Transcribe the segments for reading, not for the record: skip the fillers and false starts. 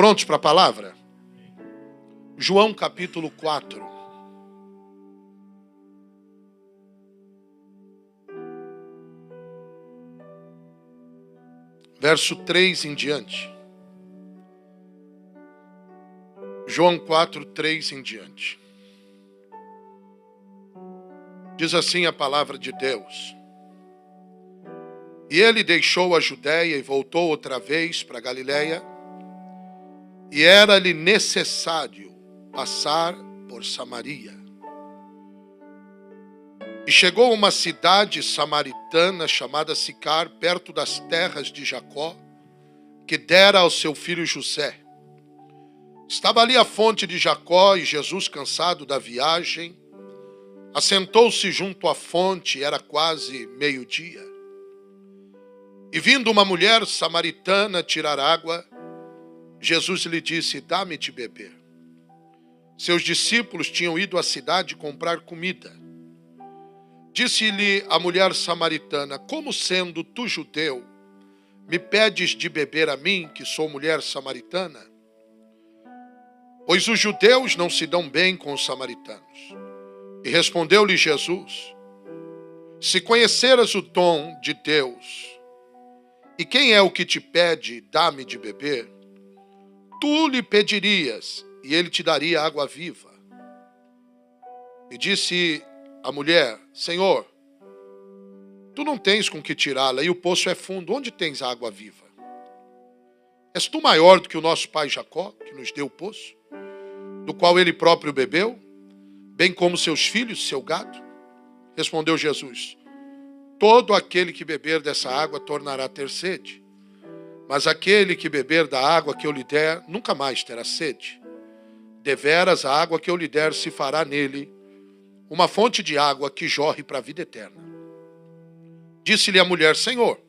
Prontos para a palavra? João capítulo 4. Verso 3 em diante. João 4, 3 em diante. Diz assim a palavra de Deus. E ele deixou a Judéia e voltou outra vez para Galiléia, e era-lhe necessário passar por Samaria. E chegou a uma cidade samaritana chamada Sicar, perto das terras de Jacó, que dera ao seu filho José. Estava ali a fonte de Jacó, e Jesus, cansado da viagem, assentou-se junto à fonte, era quase meio-dia. E vindo uma mulher samaritana tirar água, Jesus lhe disse: dá-me de beber. Seus discípulos tinham ido à cidade comprar comida. Disse-lhe a mulher samaritana: como sendo tu judeu, me pedes de beber a mim, que sou mulher samaritana? Pois os judeus não se dão bem com os samaritanos. E respondeu-lhe Jesus: se conheceras o dom de Deus, e quem é o que te pede, dá-me de beber, tu lhe pedirias, e ele te daria água viva. E disse a mulher: Senhor, tu não tens com que tirá-la, e o poço é fundo, onde tens a água viva? És tu maior do que o nosso pai Jacó, que nos deu o poço, do qual ele próprio bebeu, bem como seus filhos e seu gado? Respondeu Jesus: todo aquele que beber dessa água tornará a ter sede, mas aquele que beber da água que eu lhe der, nunca mais terá sede. Deveras a água que eu lhe der se fará nele uma fonte de água que jorre para a vida eterna. Disse-lhe a mulher: Senhor,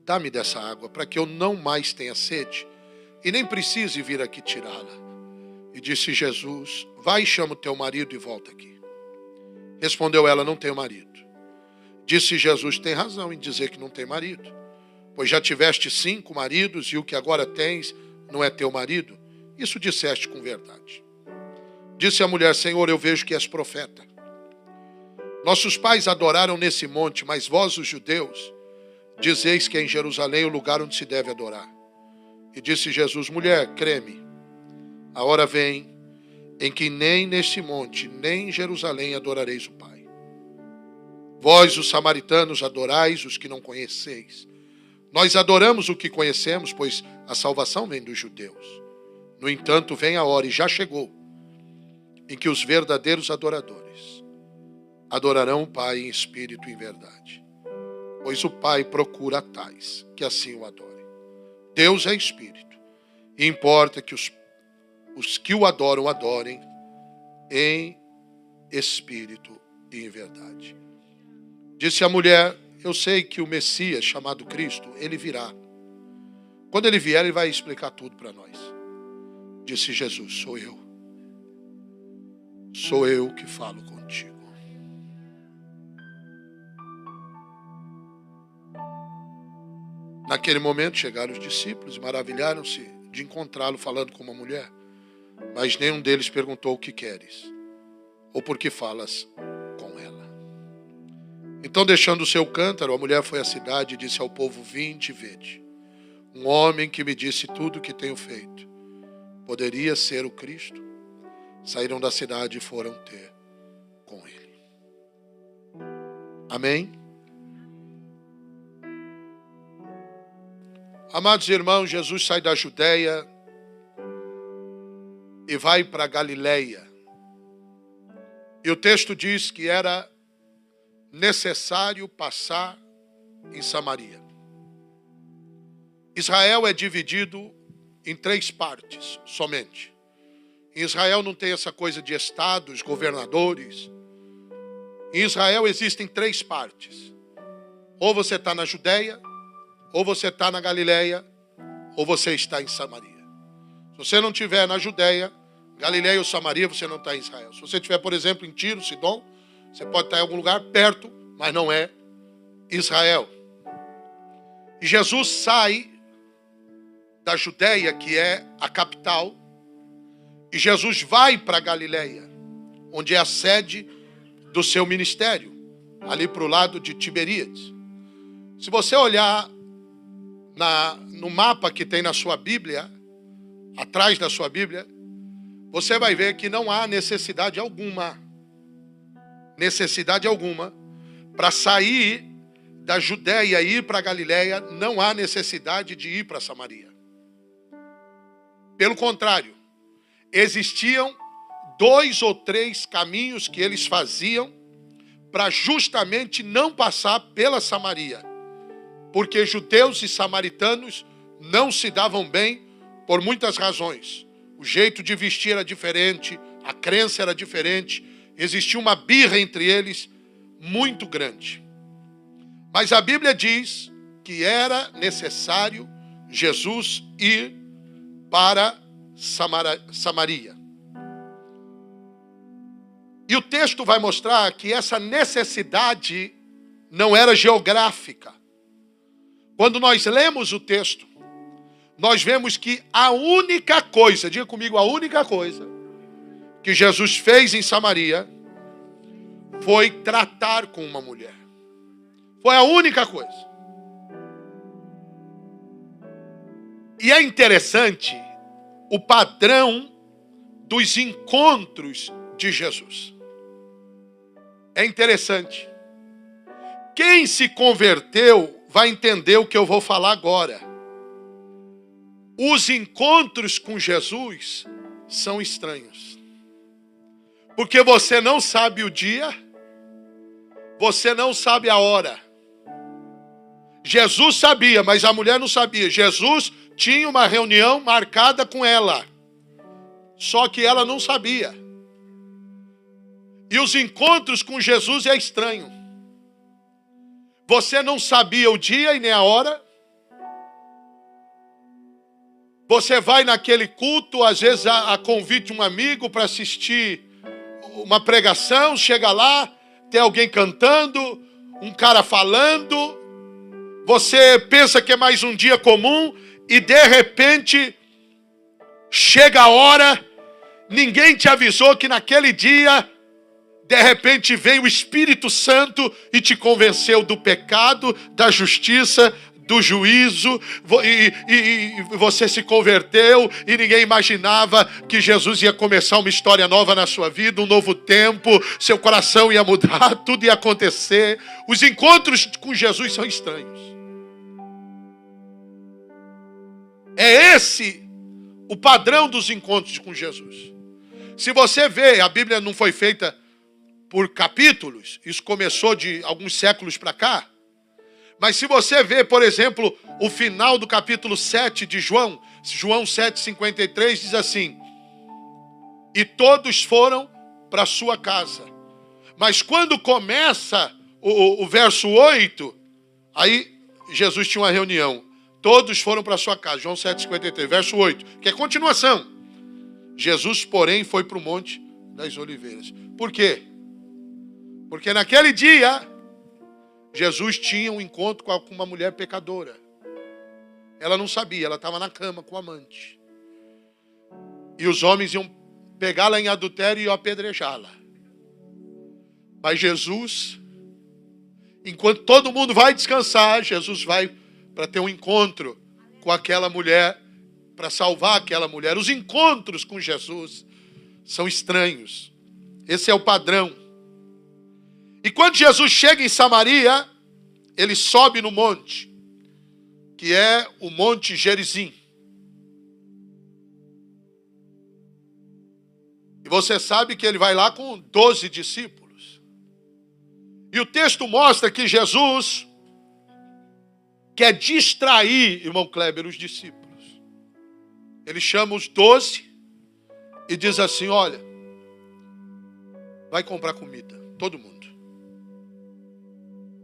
dá-me dessa água, para que eu não mais tenha sede, e nem precise vir aqui tirá-la. E disse Jesus: vai e chama o teu marido e volta aqui. Respondeu ela: não tenho marido. Disse Jesus: tem razão em dizer que não tem marido, pois já tiveste 5 maridos, e o que agora tens não é teu marido. Isso disseste com verdade. Disse a mulher: Senhor, eu vejo que és profeta. Nossos pais adoraram nesse monte, mas vós, os judeus, dizeis que é em Jerusalém o lugar onde se deve adorar. E disse Jesus: mulher, crê-me, a hora vem em que nem neste monte, nem em Jerusalém adorareis o Pai. Vós, os samaritanos, adorais os que não conheceis. Nós adoramos o que conhecemos, pois a salvação vem dos judeus. No entanto, vem a hora, e já chegou, em que os verdadeiros adoradores adorarão o Pai em espírito e em verdade. Pois o Pai procura tais que assim o adorem. Deus é espírito, e importa que os que o adoram, adorem em espírito e em verdade. Disse a mulher: eu sei que o Messias, chamado Cristo, ele virá. Quando ele vier, ele vai explicar tudo para nós. Disse Jesus: sou eu. Sou eu que falo contigo. Naquele momento chegaram os discípulos e maravilharam-se de encontrá-lo falando com uma mulher. Mas nenhum deles perguntou: o que queres? Ou por que falas com ela? Então, deixando o seu cântaro, a mulher foi à cidade e disse ao povo: vinde e vede. Um homem que me disse tudo o que tenho feito. Poderia ser o Cristo? Saíram da cidade e foram ter com ele. Amém? Amados irmãos, Jesus sai da Judéia e vai para Galiléia. E o texto diz que era necessário passar em Samaria. Israel é dividido em 3 partes somente. Em Israel não tem essa coisa de estados, governadores. Em Israel existem 3 partes. Ou você está na Judéia, ou você está na Galiléia, ou você está em Samaria. Se você não estiver na Judéia, Galiléia ou Samaria, você não está em Israel. Se você estiver, por exemplo, em Tiro, Sidom, você pode estar em algum lugar perto, mas não é Israel. E Jesus sai da Judéia, que é a capital, e Jesus vai para Galileia, onde é a sede do seu ministério, ali para o lado de Tiberíades. Se você olhar no mapa que tem na sua Bíblia, atrás da sua Bíblia, você vai ver que não há necessidade alguma para sair da Judéia e ir para Galileia. Não há necessidade de ir para Samaria. Pelo contrário, existiam 2 ou 3 caminhos que eles faziam para justamente não passar pela Samaria, porque judeus e samaritanos não se davam bem por muitas razões. O jeito de vestir era diferente, a crença era diferente, existia uma birra entre eles muito grande. Mas a Bíblia diz que era necessário Jesus ir para Samaria. E o texto vai mostrar que essa necessidade não era geográfica. Quando nós lemos o texto, nós vemos que a única coisa, diga comigo, a única coisa que Jesus fez em Samaria foi tratar com uma mulher. Foi a única coisa. E é interessante o padrão dos encontros de Jesus. É interessante. Quem se converteu vai entender o que eu vou falar agora. Os encontros com Jesus são estranhos. Porque você não sabe o dia, você não sabe a hora. Jesus sabia, mas a mulher não sabia. Jesus tinha uma reunião marcada com ela, só que ela não sabia. E os encontros com Jesus é estranho. Você não sabia o dia e nem a hora. Você vai naquele culto, às vezes a convite de um amigo para assistir uma pregação, chega lá, tem alguém cantando, um cara falando, você pensa que é mais um dia comum e de repente chega a hora, ninguém te avisou que naquele dia, de repente veio o Espírito Santo e te convenceu do pecado, da justiça, do juízo, e você se converteu e ninguém imaginava que Jesus ia começar uma história nova na sua vida, um novo tempo, seu coração ia mudar, tudo ia acontecer. Os encontros com Jesus são estranhos. É esse o padrão dos encontros com Jesus. Se você vê, a Bíblia não foi feita por capítulos, isso começou de alguns séculos para cá. Mas se você vê, por exemplo, o final do capítulo 7 de João 7,53, diz assim: e todos foram para sua casa. Mas quando começa o verso 8, aí Jesus tinha uma reunião. Todos foram para sua casa. João 7,53, verso 8, que é continuação. Jesus, porém, foi para o Monte das Oliveiras. Por quê? Porque naquele dia Jesus tinha um encontro com uma mulher pecadora. Ela não sabia, ela estava na cama com o amante. E os homens iam pegá-la em adultério e iam apedrejá-la. Mas Jesus, enquanto todo mundo vai descansar, Jesus vai para ter um encontro com aquela mulher, para salvar aquela mulher. Os encontros com Jesus são estranhos. Esse é o padrão. E quando Jesus chega em Samaria, ele sobe no monte, que é o Monte Gerizim. E você sabe que ele vai lá com 12 discípulos. E o texto mostra que Jesus quer distrair, irmão Kleber, os discípulos. Ele chama os 12 e diz assim: olha, vai comprar comida, todo mundo.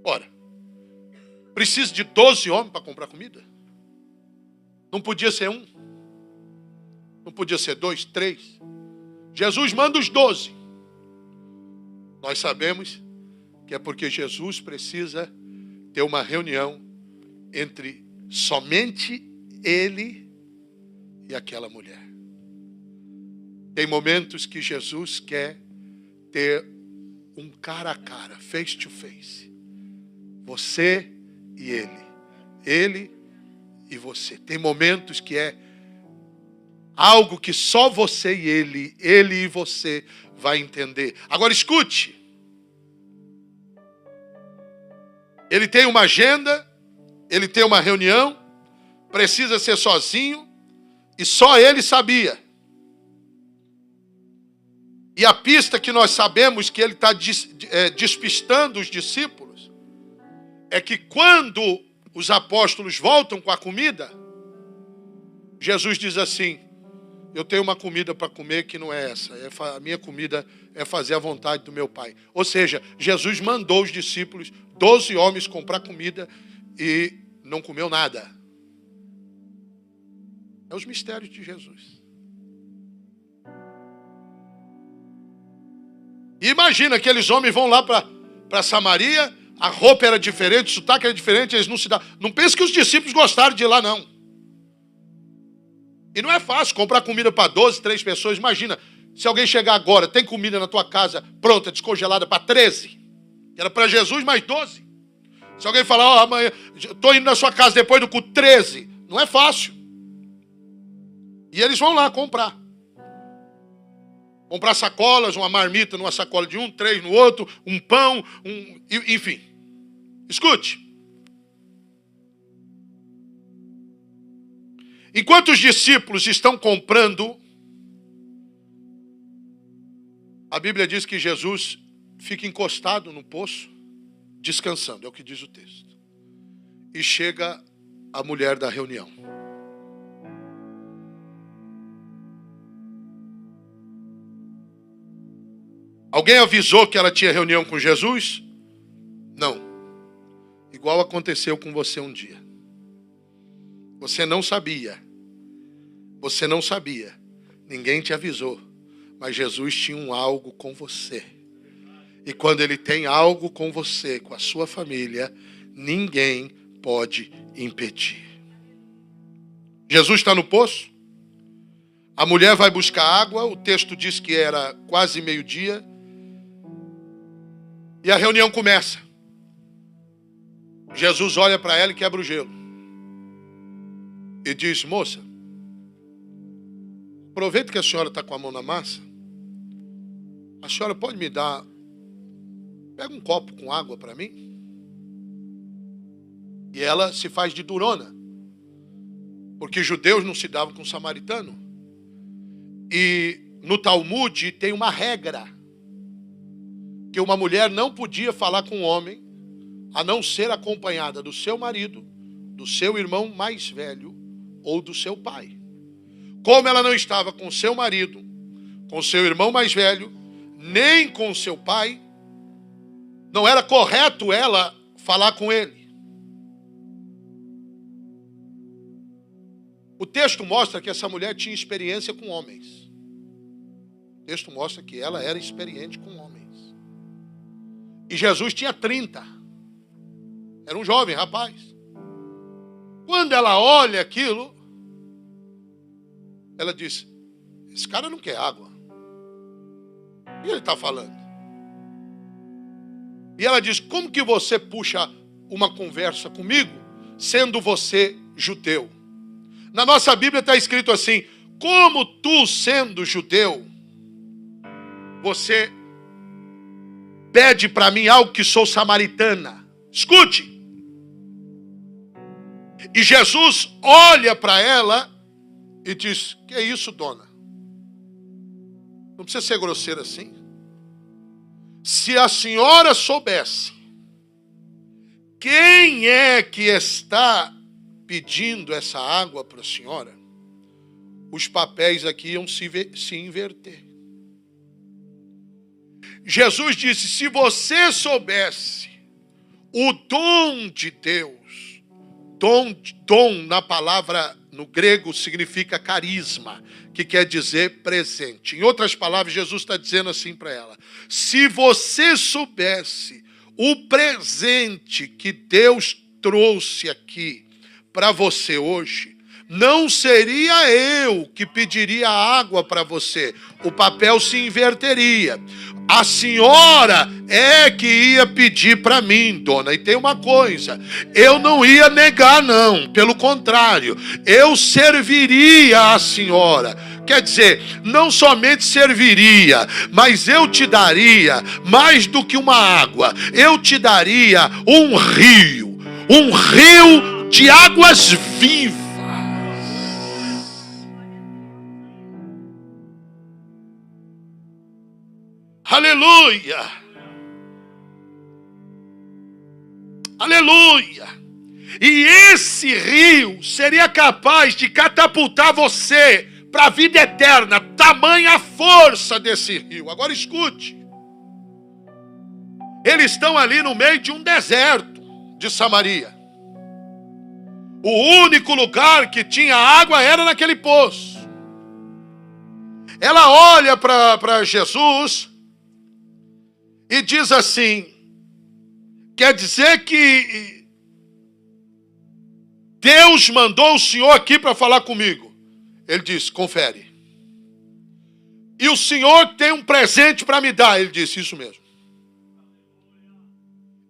Ora, precisa de 12 homens para comprar comida? Não podia ser um? Não podia ser 2, 3? Jesus manda os 12. Nós sabemos que é porque Jesus precisa ter uma reunião entre somente ele e aquela mulher. Tem momentos que Jesus quer ter um cara a cara, face to face. Você e ele. Ele e você. Tem momentos que é algo que só você e ele e você vai entender. Agora escute. Ele tem uma agenda, ele tem uma reunião, precisa ser sozinho e só ele sabia. E a pista que nós sabemos que ele está despistando os discípulos é que quando os apóstolos voltam com a comida, Jesus diz assim: eu tenho uma comida para comer que não é essa. A minha comida é fazer a vontade do meu Pai. Ou seja, Jesus mandou os discípulos, 12 homens, comprar comida e não comeu nada. É os mistérios de Jesus. E imagina, aqueles homens vão lá para Samaria, a roupa era diferente, o sotaque era diferente, eles não se davam. Não pense que os discípulos gostaram de ir lá, não. E não é fácil comprar comida para 12, 3 pessoas. Imagina, se alguém chegar agora, tem comida na tua casa pronta, descongelada para 13. Era para Jesus mais 12. Se alguém falar, amanhã, estou indo na sua casa depois do culto, 13. Não é fácil. E eles vão lá comprar. Comprar sacolas, uma marmita numa sacola de um, 3 no outro, um pão, enfim. Escute. Enquanto os discípulos estão comprando, a Bíblia diz que Jesus fica encostado no poço, descansando, é o que diz o texto. E chega a mulher da reunião. Alguém avisou que ela tinha reunião com Jesus? Não. Igual aconteceu com você um dia. Você não sabia. Você não sabia. Ninguém te avisou. Mas Jesus tinha um algo com você. E quando ele tem algo com você, com a sua família, ninguém pode impedir. Jesus está no poço. A mulher vai buscar água. O texto diz que era quase meio-dia. E a reunião começa. Jesus olha para ela e quebra o gelo. E diz: moça, aproveita que a senhora está com a mão na massa. A senhora pode me dar, pega um copo com água para mim? E ela se faz de durona, porque judeus não se davam com samaritano. E no Talmud tem uma regra, que uma mulher não podia falar com um homem, a não ser acompanhada do seu marido, do seu irmão mais velho, ou do seu pai. Como ela não estava com seu marido, com seu irmão mais velho, nem com seu pai, não era correto ela falar com ele. O texto mostra que essa mulher tinha experiência com homens. O texto mostra que ela era experiente com homens. E Jesus tinha 30. Era um jovem rapaz. Quando ela olha aquilo, ela diz: esse cara não quer água. O que ele está falando? E ela diz: como que você puxa uma conversa comigo, sendo você judeu? Na nossa Bíblia está escrito assim: como tu, sendo judeu, você pede para mim algo que sou samaritana. Escute. E Jesus olha para ela e diz: que é isso, dona? Não precisa ser grosseira assim. Se a senhora soubesse quem é que está pedindo essa água para a senhora, os papéis aqui iam se inverter. Jesus disse: se você soubesse o dom de Deus, dom na palavra no grego significa carisma, que quer dizer presente. Em outras palavras, Jesus está dizendo assim para ela: se você soubesse o presente que Deus trouxe aqui para você hoje, não seria eu que pediria água para você. O papel se inverteria. A senhora é que ia pedir para mim, dona. E tem uma coisa, eu não ia negar, não. Pelo contrário, eu serviria a senhora. Quer dizer, não somente serviria, mas eu te daria mais do que uma água. Eu te daria um rio de águas vivas. Aleluia! Aleluia! E esse rio seria capaz de catapultar você para a vida eterna. Tamanha a força desse rio. Agora escute. Eles estão ali no meio de um deserto de Samaria. O único lugar que tinha água era naquele poço. Ela olha para Jesus e diz assim: quer dizer que Deus mandou o Senhor aqui para falar comigo? Ele disse: confere. E o Senhor tem um presente para me dar? Ele disse: isso mesmo.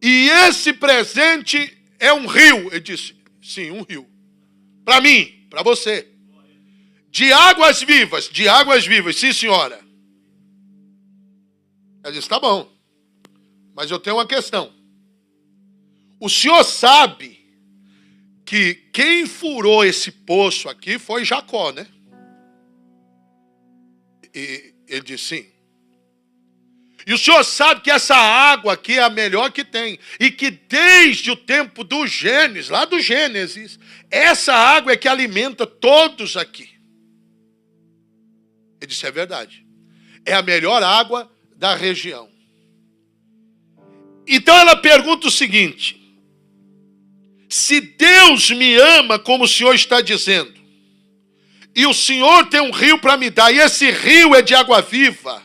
E esse presente é um rio? Ele disse: sim, um rio. Para mim, para você. De águas vivas, sim senhora. Ela disse: tá bom. Mas eu tenho uma questão. O senhor sabe que quem furou esse poço aqui foi Jacó, né? E ele disse: sim. E o senhor sabe que essa água aqui é a melhor que tem. E que desde o tempo do Gênesis, lá do Gênesis, essa água é que alimenta todos aqui. Ele disse: é verdade. É a melhor água da região. Então ela pergunta o seguinte: se Deus me ama como o senhor está dizendo, e o senhor tem um rio para me dar, e esse rio é de água viva,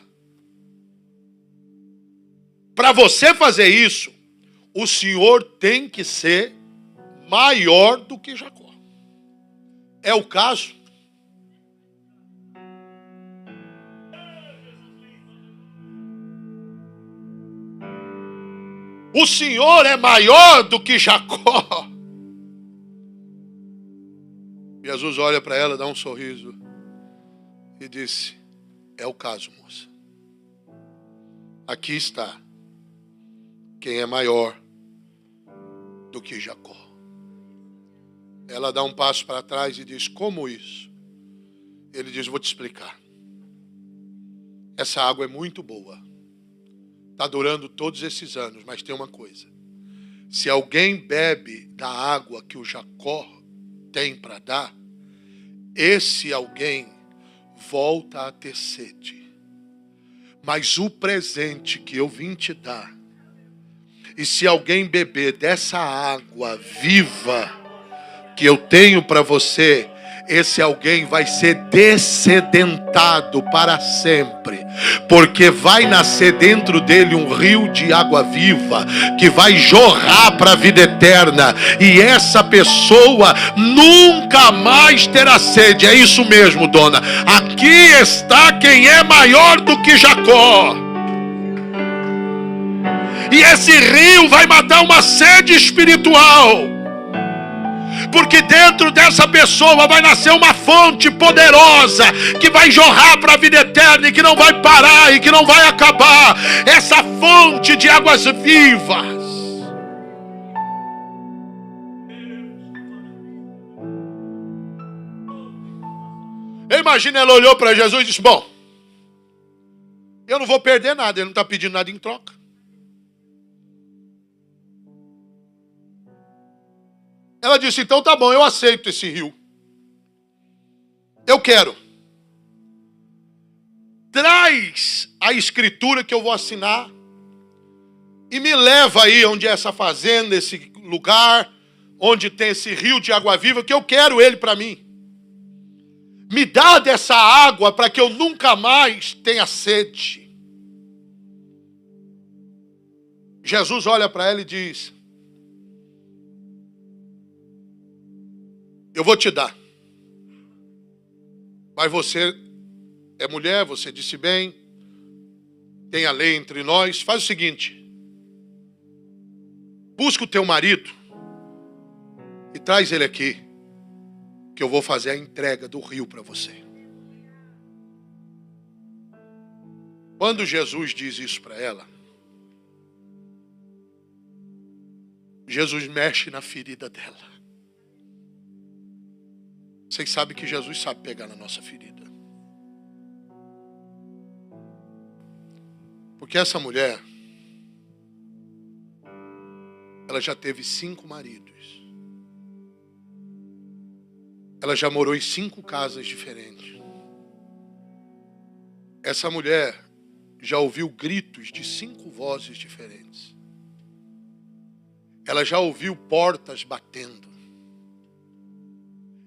para você fazer isso, o senhor tem que ser maior do que Jacó. É o caso? O senhor é maior do que Jacó. Jesus olha para ela, dá um sorriso e disse: é o caso, moça. Aqui está quem é maior do que Jacó. Ela dá um passo para trás e diz: como isso? Ele diz: vou te explicar. Essa água é muito boa. Está durando todos esses anos, mas tem uma coisa. Se alguém bebe da água que o Jacó tem para dar, esse alguém volta a ter sede. Mas o presente que eu vim te dar, e se alguém beber dessa água viva que eu tenho para você, esse alguém vai ser dessedentado para sempre, porque vai nascer dentro dele um rio de água viva, que vai jorrar para a vida eterna, e essa pessoa nunca mais terá sede. É isso mesmo, dona. Aqui está quem é maior do que Jacó. E esse rio vai matar uma sede espiritual. Porque dentro dessa pessoa vai nascer uma fonte poderosa que vai jorrar para a vida eterna e que não vai parar e que não vai acabar. Essa fonte de águas vivas. Imagina, ela olhou para Jesus e disse: bom, eu não vou perder nada, ele não está pedindo nada em troca. Ela disse: então tá bom, eu aceito esse rio. Eu quero. Traz a escritura que eu vou assinar e me leva aí onde é essa fazenda, esse lugar, onde tem esse rio de água viva, que eu quero ele para mim. Me dá dessa água para que eu nunca mais tenha sede. Jesus olha para ela e diz: eu vou te dar. Mas você é mulher, você disse bem, tem a lei entre nós. Faz o seguinte: busca o teu marido e traz ele aqui, que eu vou fazer a entrega do rio para você. Quando Jesus diz isso para ela, Jesus mexe na ferida dela. Vocês sabem que Jesus sabe pegar na nossa ferida. Porque essa mulher, ela já teve 5 maridos. Ela já morou em 5 casas diferentes. Essa mulher já ouviu gritos de 5 vozes diferentes. Ela já ouviu portas batendo.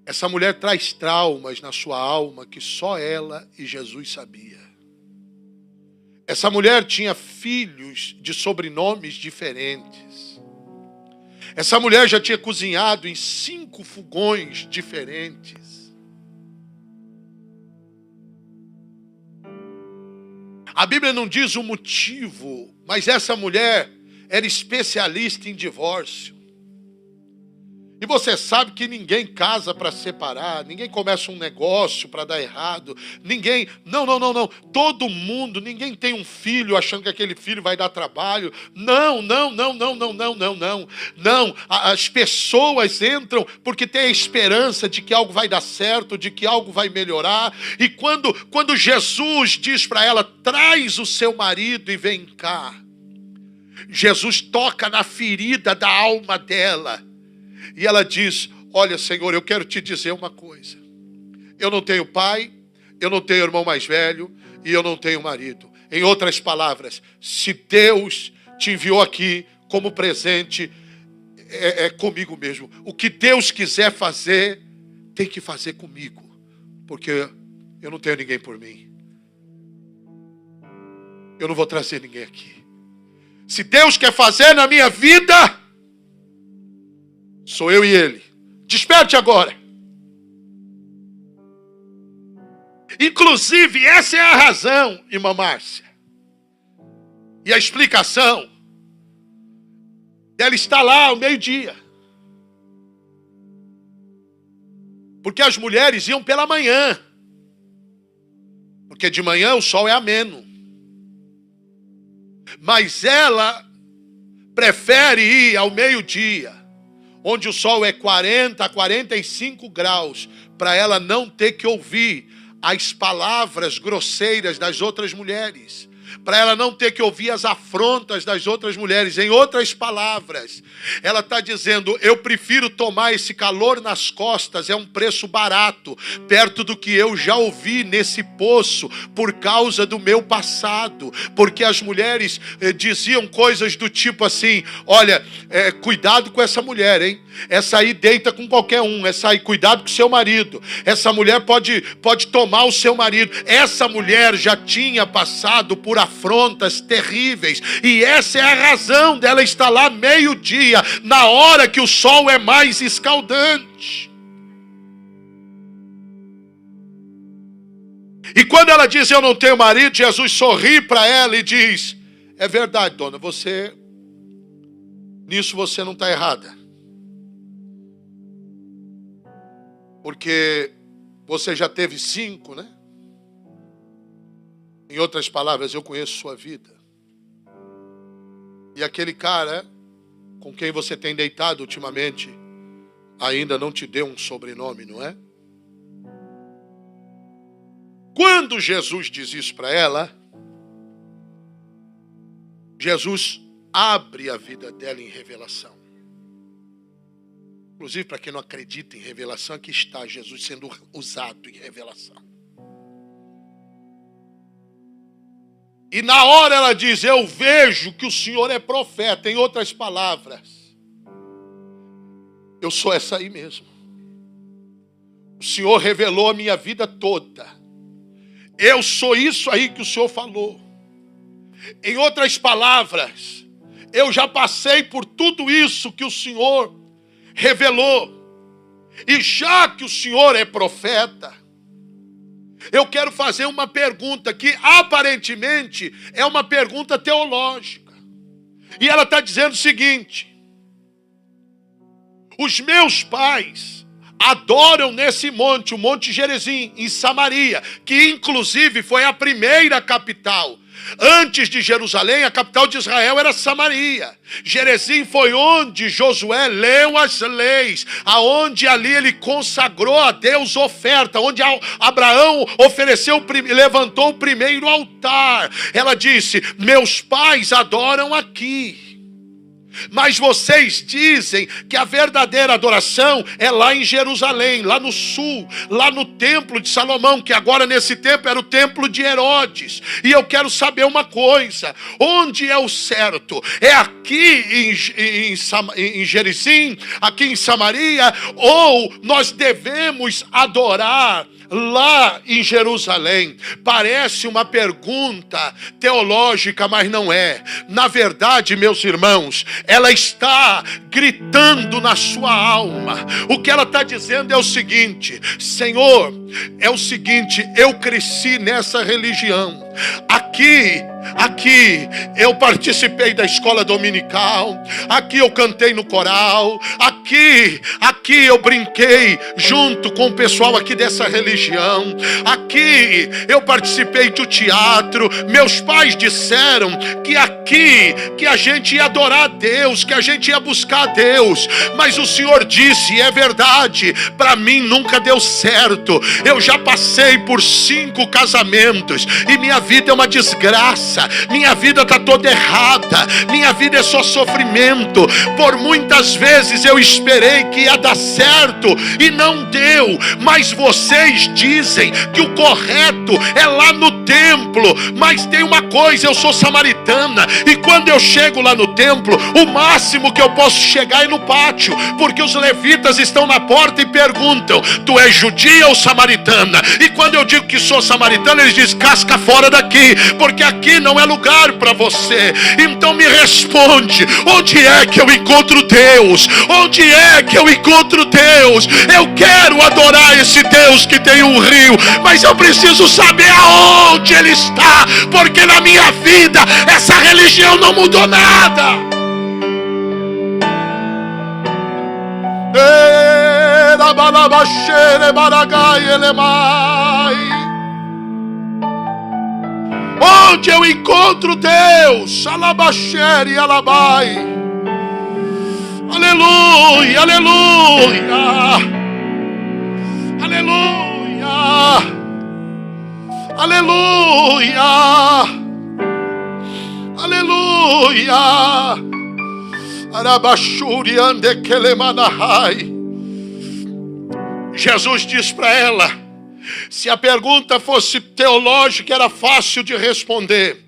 Essa mulher traz traumas na sua alma que só ela e Jesus sabia. Essa mulher tinha filhos de sobrenomes diferentes. Essa mulher já tinha cozinhado em 5 fogões diferentes. A Bíblia não diz o motivo, mas essa mulher era especialista em divórcio. E você sabe que ninguém casa para separar, ninguém começa um negócio para dar errado, ninguém, não. Todo mundo, ninguém tem um filho achando que aquele filho vai dar trabalho. Não. As pessoas entram porque tem a esperança de que algo vai dar certo, de que algo vai melhorar. E quando Jesus diz para ela, traz o seu marido e vem cá, Jesus toca na ferida da alma dela. E ela diz, olha, Senhor, eu quero te dizer uma coisa. Eu não tenho pai, eu não tenho irmão mais velho e eu não tenho marido. Em outras palavras, se Deus te enviou aqui como presente, é comigo mesmo. O que Deus quiser fazer, tem que fazer comigo. Porque eu não tenho ninguém por mim. Eu não vou trazer ninguém aqui. Se Deus quer fazer na minha vida, sou eu e ele. Desperte agora. Inclusive, essa é a razão, irmã Márcia. E a explicação. Ela está lá ao meio-dia. Porque as mulheres iam pela manhã. Porque de manhã o sol é ameno. Mas ela prefere ir ao meio-dia, onde o sol é 40 a 45 graus, para ela não ter que ouvir as palavras grosseiras das outras mulheres, para ela não ter que ouvir as afrontas das outras mulheres. Em outras palavras, ela está dizendo, eu prefiro tomar esse calor nas costas, é um preço barato, perto do que eu já ouvi nesse poço, por causa do meu passado. Porque as mulheres diziam coisas do tipo assim, olha, cuidado com essa mulher, hein? Essa aí deita com qualquer um, essa aí, cuidado com seu marido, essa mulher pode tomar o seu marido. Essa mulher já tinha passado por afrontas terríveis, e essa é a razão dela estar lá meio-dia, na hora que o sol é mais escaldante. E quando ela diz, eu não tenho marido, Jesus sorri para ela e diz, é verdade, dona, nisso você não está errada. Porque você já teve 5, né? Em outras palavras, eu conheço sua vida. E aquele cara com quem você tem deitado ultimamente ainda não te deu um sobrenome, não é? Quando Jesus diz isso para ela, Jesus abre a vida dela em revelação. Inclusive, para quem não acredita em revelação, aqui está Jesus sendo usado em revelação. E na hora ela diz, eu vejo que o Senhor é profeta. Em outras palavras, eu sou essa aí mesmo. O Senhor revelou a minha vida toda. Eu sou isso aí que o Senhor falou. Em outras palavras, eu já passei por tudo isso que o Senhor revelou. E já que o Senhor é profeta, eu quero fazer uma pergunta que aparentemente é uma pergunta teológica. E ela está dizendo o seguinte: os meus pais adoram nesse monte, o Monte Gerizim, em Samaria, que inclusive foi a primeira capital. Antes de Jerusalém, a capital de Israel era Samaria. Gerizim foi onde Josué leu as leis, aonde ali ele consagrou a Deus oferta, onde Abraão levantou o primeiro altar. Ela disse: meus pais adoram aqui. Mas vocês dizem que a verdadeira adoração é lá em Jerusalém, lá no sul, lá no templo de Salomão, que agora nesse tempo era o templo de Herodes. E eu quero saber uma coisa: onde é o certo? É aqui em Gerizim, aqui em Samaria, ou nós devemos adorar lá em Jerusalém? Parece uma pergunta teológica, mas não é. Na verdade, meus irmãos, ela está gritando na sua alma. O que ela está dizendo é o seguinte: Senhor, é o seguinte, eu cresci nessa religião. Aqui eu participei da escola dominical, aqui eu cantei no coral, aqui eu brinquei junto com o pessoal aqui dessa religião, aqui eu participei do teatro. Meus pais disseram que aqui que a gente ia adorar a Deus, que a gente ia buscar a Deus, mas o Senhor disse, e é verdade, para mim nunca deu certo. Eu já passei por 5 casamentos e minha vida é uma desgraça, minha vida está toda errada, minha vida é só sofrimento. Por muitas vezes eu esperei que ia dar certo e não deu, mas vocês dizem que o correto é lá no templo. Mas tem uma coisa, eu sou samaritana, e quando eu chego lá no templo, o máximo que eu posso chegar é no pátio, porque os levitas estão na porta e perguntam: tu és judia ou samaritana? E quando eu digo que sou samaritana, eles dizem: casca fora daqui, porque aqui não é lugar para você. Então me responde: onde é que eu encontro Deus? Onde é que eu encontro Deus? Eu quero adorar esse Deus que tem um rio, mas eu preciso saber aonde Ele está, porque na minha vida essa religião não mudou nada. Onde eu encontro Deus? Alabaxere, alabai. Aleluia, aleluia. Aleluia. Aleluia. Aleluia. Arabaxuri ande kelemanahai. Jesus diz para ela: se a pergunta fosse teológica, era fácil de responder.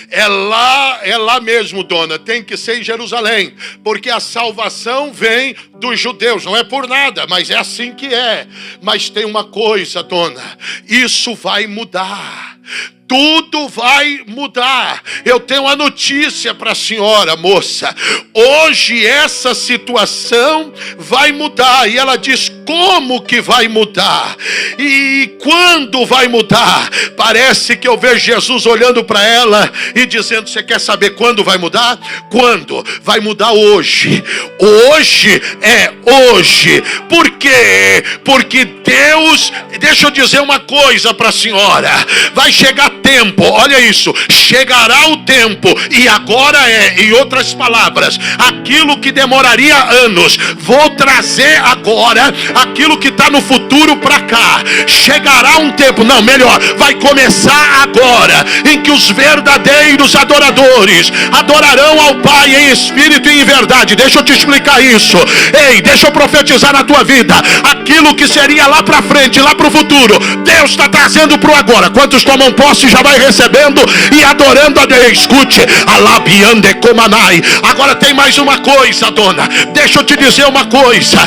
É lá mesmo, dona, tem que ser em Jerusalém, porque a salvação vem dos judeus, não é por nada, mas é assim que é. Mas tem uma coisa, dona, isso vai mudar. Tudo vai mudar. Eu tenho uma notícia para a senhora, moça. Hoje essa situação vai mudar. E ela diz: como que vai mudar? E quando vai mudar? Parece que eu vejo Jesus olhando para ela e dizendo: você quer saber quando vai mudar? Quando? Vai mudar hoje. Hoje é hoje. Por quê? Porque Deus, deixa eu dizer uma coisa para a senhora, vai chegar tempo, olha isso, chegará o tempo, e agora em outras palavras, aquilo que demoraria anos, vou trazer agora, aquilo que está no futuro para cá. Chegará um tempo, não, melhor, vai começar agora, em que os verdadeiros adoradores adorarão ao Pai em espírito e em verdade. Deixa eu te explicar isso. Ei, deixa eu profetizar na tua vida, aquilo que seria lá para frente, lá para o futuro, Deus está trazendo para o agora. Quantos tomam posse já vai recebendo e adorando a Deus. Escute, alabiande comanai. Agora tem mais uma coisa, dona. Deixa eu te dizer uma coisa.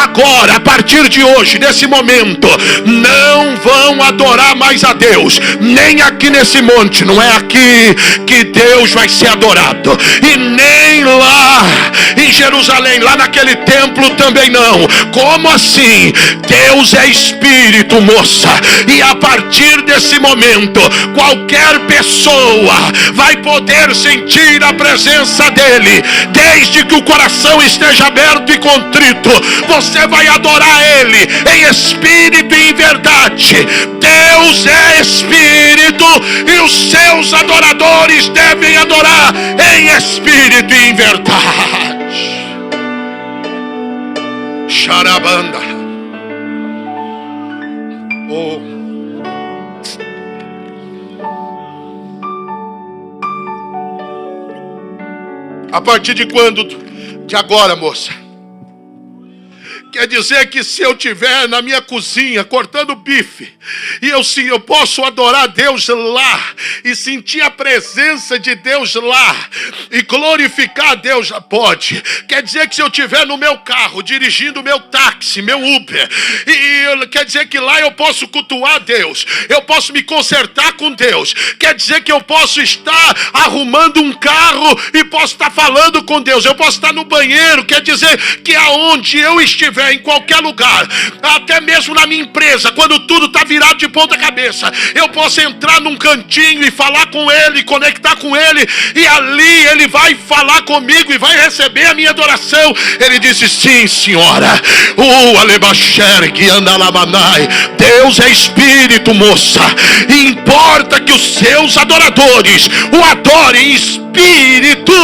Agora, a partir de hoje, nesse momento, não vão adorar mais a Deus, nem aqui nesse monte. Não é aqui que Deus vai ser adorado, e nem lá em Jerusalém, lá naquele templo também não. Como assim? Deus é espírito, moça, e a partir desse momento, qualquer pessoa vai poder sentir a presença dele, desde que o coração esteja aberto e contrito. Você vai adorar ele em espírito e em verdade. Deus é espírito, e os seus adoradores devem adorar em espírito e em verdade. Charabanda. Oh. A partir de quando? De agora, moça. Quer dizer que se eu estiver na minha cozinha cortando bife, e eu posso adorar Deus lá, e sentir a presença de Deus lá, e glorificar a Deus lá, pode. Quer dizer que se eu estiver no meu carro, dirigindo o meu táxi, meu Uber, quer dizer que lá eu posso cultuar Deus, eu posso me consertar com Deus. Quer dizer que eu posso estar arrumando um carro e posso estar falando com Deus. Eu posso estar no banheiro. Quer dizer que aonde eu estiver, em qualquer lugar, até mesmo na minha empresa, quando tudo está virado de ponta cabeça, eu posso entrar num cantinho e falar com ele, conectar com ele, e ali ele vai falar comigo e vai receber a minha adoração. Ele disse: sim, senhora. Deus é espírito, moça, e importa que os seus adoradores o adorem em espírito,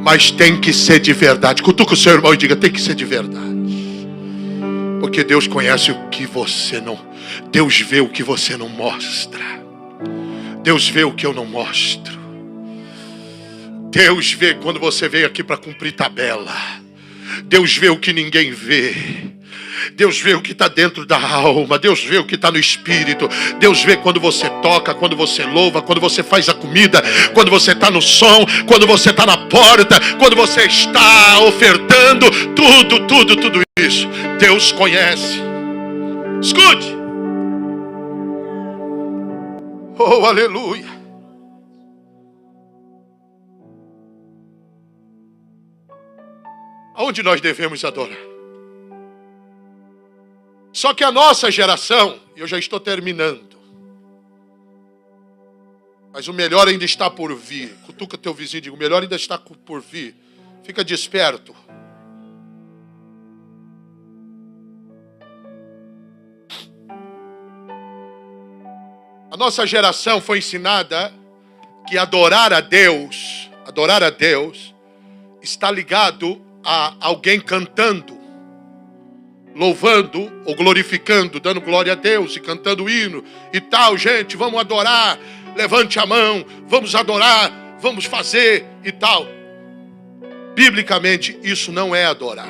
mas tem que ser de verdade. Cutuca o seu irmão e diga: tem que ser de verdade. Porque Deus conhece o que você não... Deus vê o que você não mostra. Deus vê o que eu não mostro. Deus vê quando você veio aqui para cumprir tabela. Deus vê o que ninguém vê. Deus vê o que está dentro da alma. Deus vê o que está no espírito. Deus vê quando você toca, quando você louva, quando você faz a comida, quando você está no som, quando você está na porta, quando você está ofertando. Tudo isso Deus conhece. Escute. Oh, aleluia. Aonde nós devemos adorar? Só que a nossa geração, eu já estou terminando, mas o melhor ainda está por vir. Cutuca teu vizinho e diga: o melhor ainda está por vir. Fica desperto. A nossa geração foi ensinada que adorar a Deus está ligado a alguém cantando, louvando ou glorificando, dando glória a Deus e cantando hino e tal. Gente, vamos adorar, levante a mão, vamos adorar, vamos fazer e tal. Biblicamente, isso não é adorar.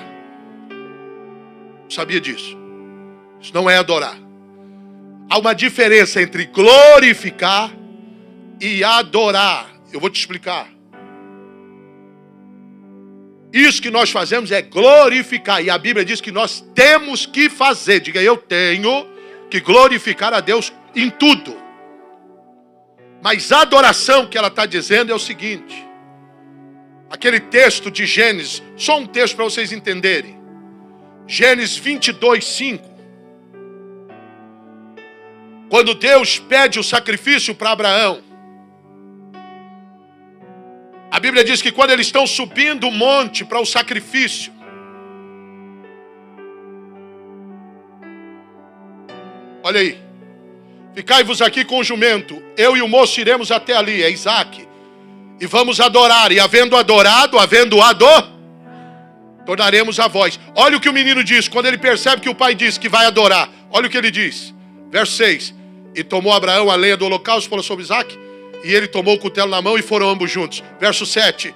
Sabia disso? Isso não é adorar. Há uma diferença entre glorificar e adorar. Eu vou te explicar. Isso que nós fazemos é glorificar. E a Bíblia diz que nós temos que fazer. Diga: eu tenho que glorificar a Deus em tudo. Mas a adoração que ela está dizendo é o seguinte. Aquele texto de Gênesis, só um texto para vocês entenderem. Gênesis 22:5. Quando Deus pede o sacrifício para Abraão, a Bíblia diz que quando eles estão subindo o monte para o sacrifício, olha aí, ficai-vos aqui com o jumento, eu e o moço iremos até ali, é Isaac, e vamos adorar, e havendo adorado, tornaremos a voz. Olha o que o menino diz, quando ele percebe que o pai diz que vai adorar, olha o que ele diz, verso 6, e tomou Abraão a lenha do holocausto, falou sobre Isaac, e ele tomou o cutelo na mão e foram ambos juntos. Verso 7.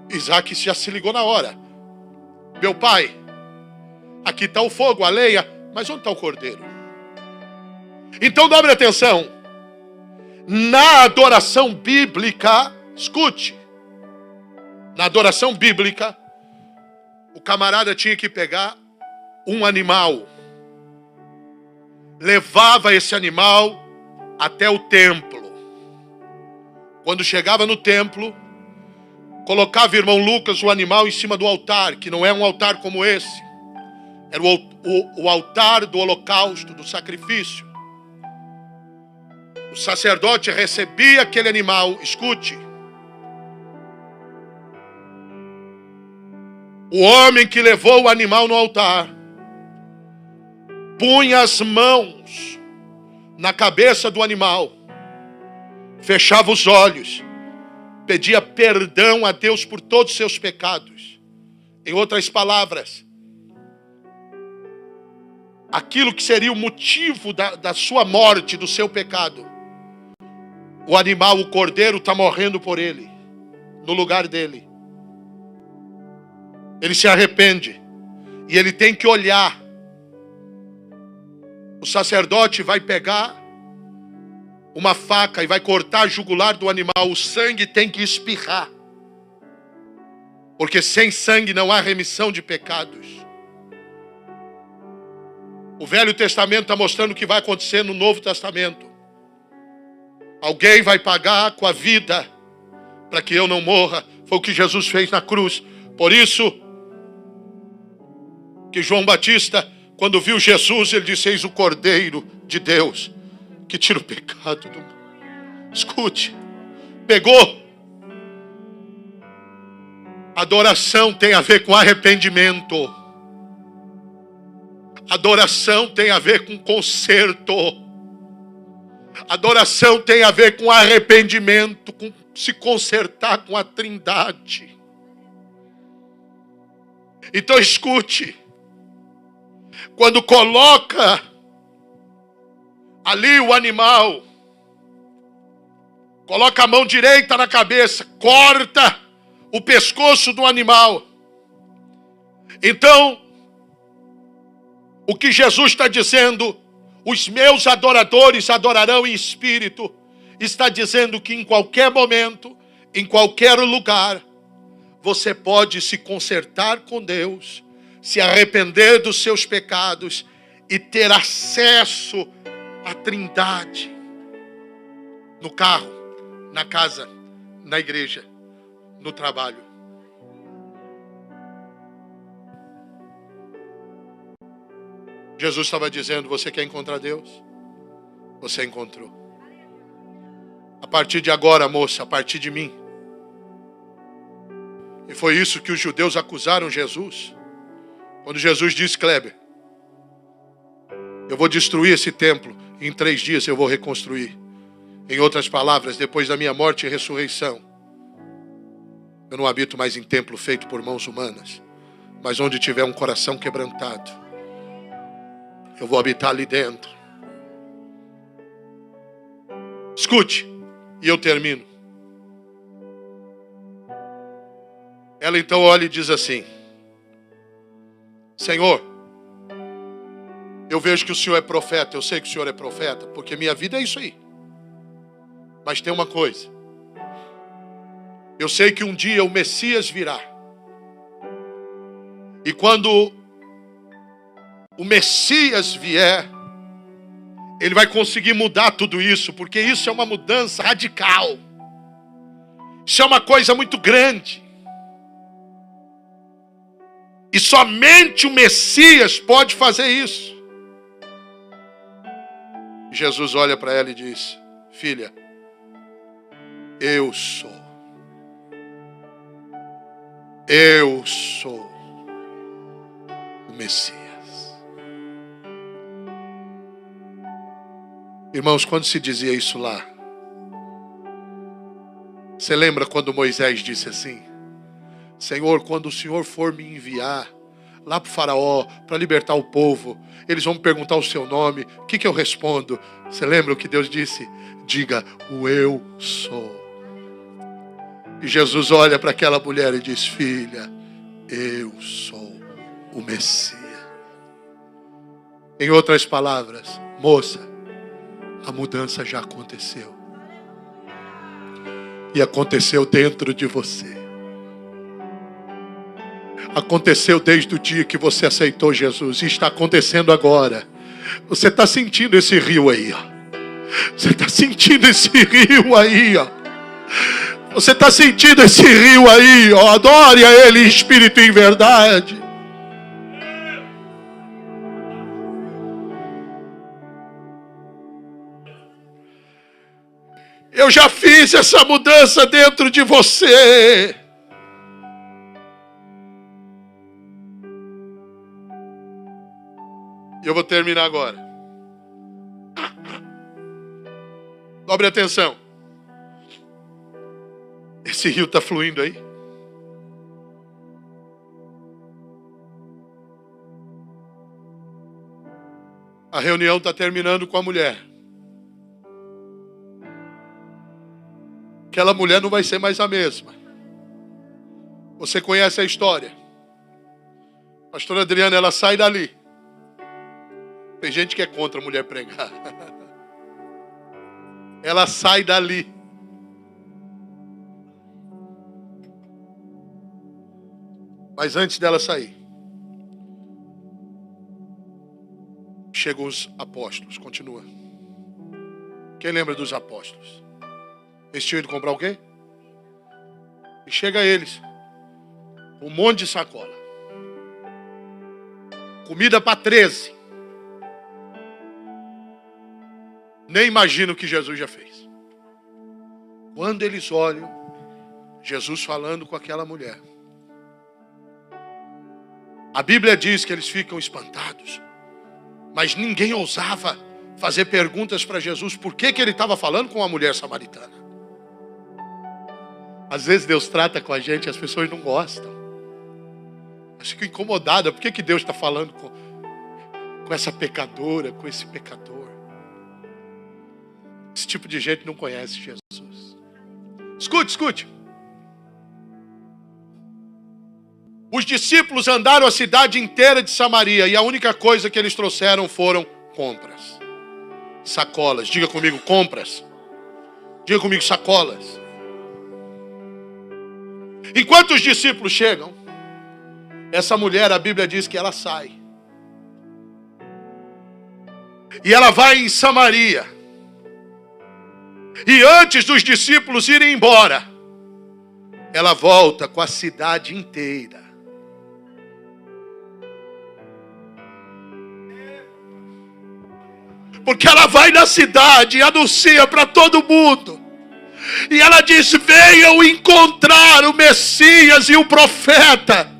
Isaac já se ligou na hora. Meu pai, aqui está o fogo, a lenha, mas onde está o cordeiro? Então dobre atenção. Na adoração bíblica, escute. Na adoração bíblica, o camarada tinha que pegar um animal. Levava esse animal até o templo. Quando chegava no templo, colocava o irmão Lucas o animal em cima do altar, que não é um altar como esse. Era o altar do holocausto, do sacrifício. O sacerdote recebia aquele animal, escute. O homem que levou o animal no altar, punha as mãos na cabeça do animal, fechava os olhos, pedia perdão a Deus por todos os seus pecados. Em outras palavras, aquilo que seria o motivo da sua morte, do seu pecado, o animal, o cordeiro, está morrendo por ele, no lugar dele. Ele se arrepende e ele tem que olhar. O sacerdote vai pegar uma faca e vai cortar a jugular do animal. O sangue tem que espirrar, porque sem sangue não há remissão de pecados. O Velho Testamento está mostrando o que vai acontecer no Novo Testamento. Alguém vai pagar com a vida para que eu não morra. Foi o que Jesus fez na cruz. Por isso que João Batista, quando viu Jesus, ele disse: eis o Cordeiro de Deus que tira o pecado do mundo. Escute, pegou. Adoração tem a ver com arrependimento. Adoração tem a ver com conserto. Adoração tem a ver com arrependimento, com se consertar com a Trindade. Então escute. Quando coloca ali o animal, coloca a mão direita na cabeça, corta o pescoço do animal. Então, o que Jesus está dizendo, os meus adoradores adorarão em espírito, está dizendo que em qualquer momento, em qualquer lugar, você pode se consertar com Deus, se arrepender dos seus pecados e ter acesso à Trindade. No carro, na casa, na igreja, no trabalho. Jesus estava dizendo: você quer encontrar Deus? Você encontrou. A partir de agora, moça, a partir de mim. E foi isso que os judeus acusaram Jesus. Quando Jesus disse: Kleber, eu vou destruir esse templo, em 3 dias eu vou reconstruir. Em outras palavras, depois da minha morte e ressurreição, eu não habito mais em templo feito por mãos humanas, mas onde tiver um coração quebrantado, eu vou habitar ali dentro. Escute, e eu termino. Ela então olha e diz assim: Senhor, eu vejo que o Senhor é profeta, eu sei que o Senhor é profeta, porque minha vida é isso aí. Mas tem uma coisa, eu sei que um dia o Messias virá. E quando o Messias vier, ele vai conseguir mudar tudo isso, porque isso é uma mudança radical. Isso é uma coisa muito grande. E somente o Messias pode fazer isso. Jesus olha para ela e diz: filha, eu sou. Eu sou o Messias. Irmãos, quando se dizia isso lá, você lembra quando Moisés disse assim: Senhor, quando o Senhor for me enviar lá para o faraó, para libertar o povo, eles vão me perguntar o seu nome, o que eu respondo? Você lembra o que Deus disse? Diga: o eu sou. E Jesus olha para aquela mulher e diz: filha, eu sou o Messias. Em outras palavras, moça, A mudança já aconteceu. E aconteceu dentro de você. Aconteceu desde o dia que você aceitou Jesus. E está acontecendo agora. Você está sentindo esse rio aí, ó. Você está sentindo esse rio aí, ó. Você está sentindo esse rio aí, ó. Adore a Ele em espírito e em verdade. Eu já fiz essa mudança dentro de você. E eu vou terminar agora. Dobre atenção. Esse rio está fluindo aí. A reunião está terminando com a mulher. Aquela mulher não vai ser mais a mesma. Você conhece a história. A pastora Adriana, ela sai dali. Tem gente que é contra a mulher pregar. Ela sai dali. Mas antes dela sair, chegam os apóstolos. Continua. Quem lembra dos apóstolos? Eles tinham ido comprar o quê? E chega eles. Um monte de sacola. Comida para 13. Nem imagino o que Jesus já fez. Quando eles olham Jesus falando com aquela mulher, a Bíblia diz que eles ficam espantados. Mas ninguém ousava fazer perguntas para Jesus por que ele estava falando com uma mulher samaritana. Às vezes Deus trata com a gente e as pessoas não gostam. Elas ficam incomodadas. Por que Deus está falando com essa pecadora, com esse pecador? Esse tipo de gente não conhece Jesus. Escute, escute. Os discípulos andaram a cidade inteira de Samaria e a única coisa que eles trouxeram foram compras. Sacolas. Diga comigo, compras. Diga comigo, sacolas. Enquanto os discípulos chegam, essa mulher, a Bíblia diz que ela sai. E ela vai em Samaria. E antes dos discípulos irem embora, ela volta com a cidade inteira. Porque ela vai na cidade e anuncia para todo mundo. E ela diz: venham encontrar o Messias e o profeta.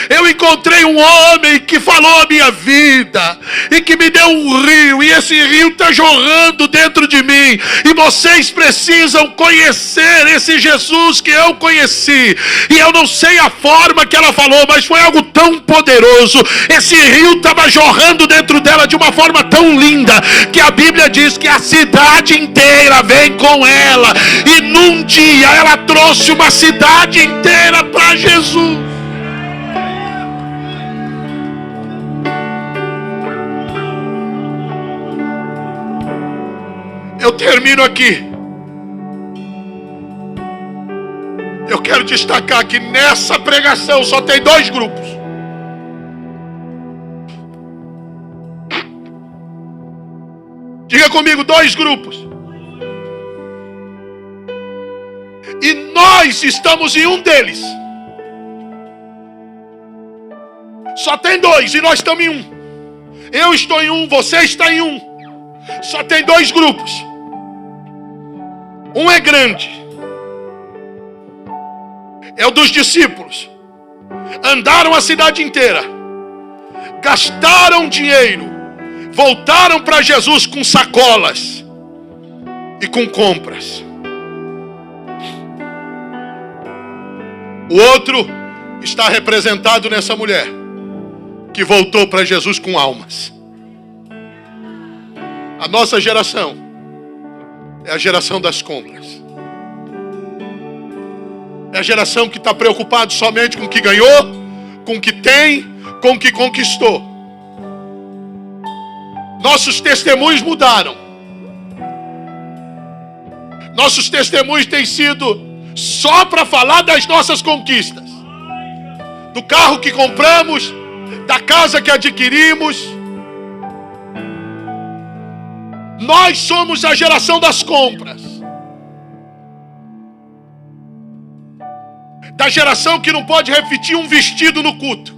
Eu encontrei um homem que falou a minha vida e que me deu um rio, e esse rio está jorrando dentro de mim, e vocês precisam conhecer esse Jesus que eu conheci. E eu não sei a forma que ela falou, mas foi algo tão poderoso. Esse rio estava jorrando dentro dela de uma forma tão linda que a Bíblia diz que a cidade inteira vem com ela, e num dia ela trouxe uma cidade inteira para Jesus. Eu termino aqui. Eu quero destacar que nessa pregação só tem 2 grupos. Diga comigo, 2 grupos. E nós estamos em um deles. Só tem 2 e nós estamos em um. Eu estou em um, você está em um. Só tem 2 grupos. Um é grande, é o dos discípulos. Andaram a cidade inteira, gastaram dinheiro, voltaram para Jesus com sacolas e com compras. O outro está representado nessa mulher que voltou para Jesus com almas. A nossa geração é a geração das compras. É a geração que está preocupada somente com o que ganhou, com o que tem, com o que conquistou. Nossos testemunhos mudaram. Nossos testemunhos têm sido só para falar das nossas conquistas. Do carro que compramos, da casa que adquirimos. Nós somos a geração das compras. Da geração que não pode repetir um vestido no culto.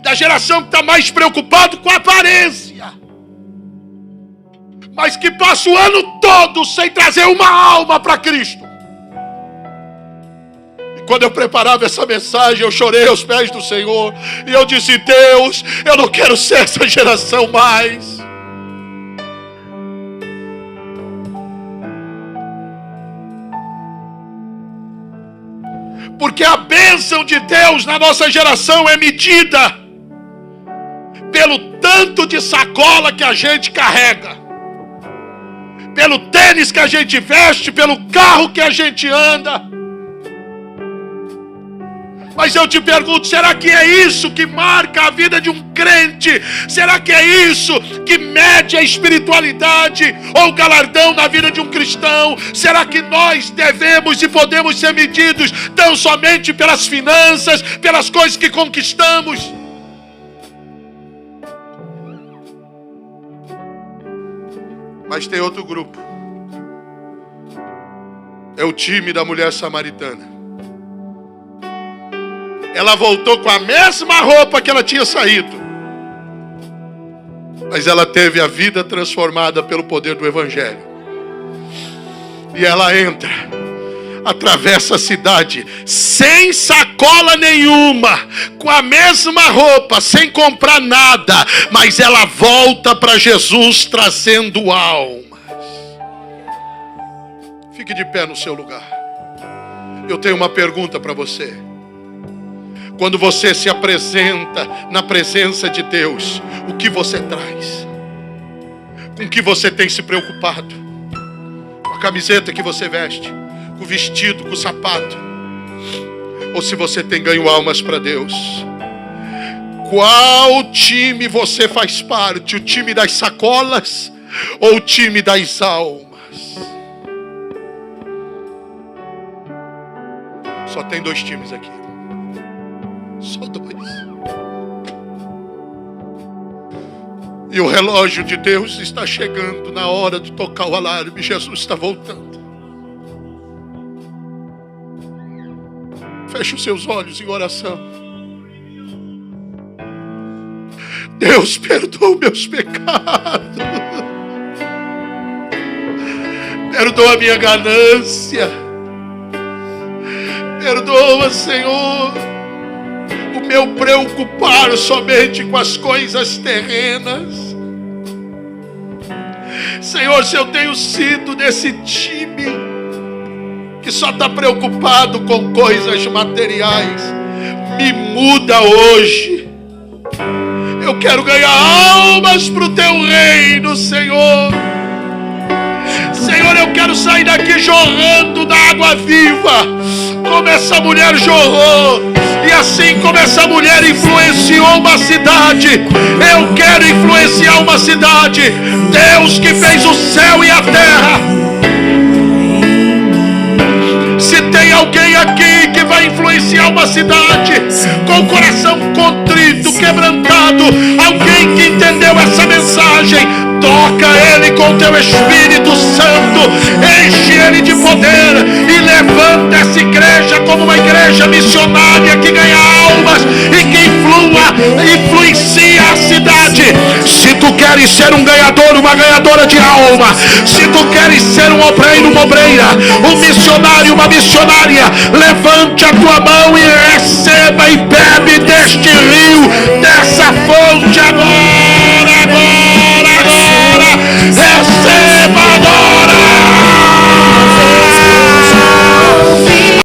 Da geração que está mais preocupado com a aparência. Mas que passa o ano todo sem trazer uma alma para Cristo. E quando eu preparava essa mensagem, eu chorei aos pés do Senhor. E eu disse: Deus, eu não quero ser essa geração mais. Porque a bênção de Deus na nossa geração é medida pelo tanto de sacola que a gente carrega, pelo tênis que a gente veste, pelo carro que a gente anda. Mas eu te pergunto, será que é isso que marca a vida de um crente? Será que é isso que mede a espiritualidade ou o galardão na vida de um cristão? Será que nós devemos e podemos ser medidos tão somente pelas finanças, pelas coisas que conquistamos? Mas tem outro grupo. É o time da mulher samaritana. Ela voltou com a mesma roupa que ela tinha saído. Mas ela teve a vida transformada pelo poder do Evangelho. E ela entra, atravessa a cidade, sem sacola nenhuma, com a mesma roupa, sem comprar nada. Mas ela volta para Jesus trazendo almas. Fique de pé no seu lugar. Eu tenho uma pergunta para você. Quando você se apresenta na presença de Deus, o que você traz? Com que você tem se preocupado? Com a camiseta que você veste? Com o vestido, com o sapato? Ou se você tem ganho almas para Deus? Qual time você faz parte? O time das sacolas ou o time das almas? Só tem 2 times aqui. Só 2. E o relógio de Deus está chegando na hora de tocar o alarme. Jesus está voltando. Feche os seus olhos em oração. Deus, perdoa meus pecados. Perdoa a minha ganância. Perdoa, Senhor, o meu preocupar somente com as coisas terrenas. Senhor, se eu tenho sido desse time que só está preocupado com coisas materiais, me muda hoje. Eu quero ganhar almas para o teu reino, Senhor. Senhor, eu quero sair daqui jorrando da água viva, como essa mulher jorrou. E assim como essa mulher influenciou uma cidade, eu quero influenciar uma cidade. Deus que fez o céu e a terra. Se tem alguém aqui que vai influenciar uma cidade com o coração contrito, quebrantado, alguém que entendeu essa mensagem, toca ele com teu Espírito Santo, enche ele de poder e levanta essa igreja como uma igreja missionária que ganha almas e que influencia a cidade. Se tu queres ser um ganhador, uma ganhadora de alma, se tu queres ser um obreiro, uma obreira, um missionário, uma missionária, levante a tua mão e receba e bebe deste rio, dessa fonte agora.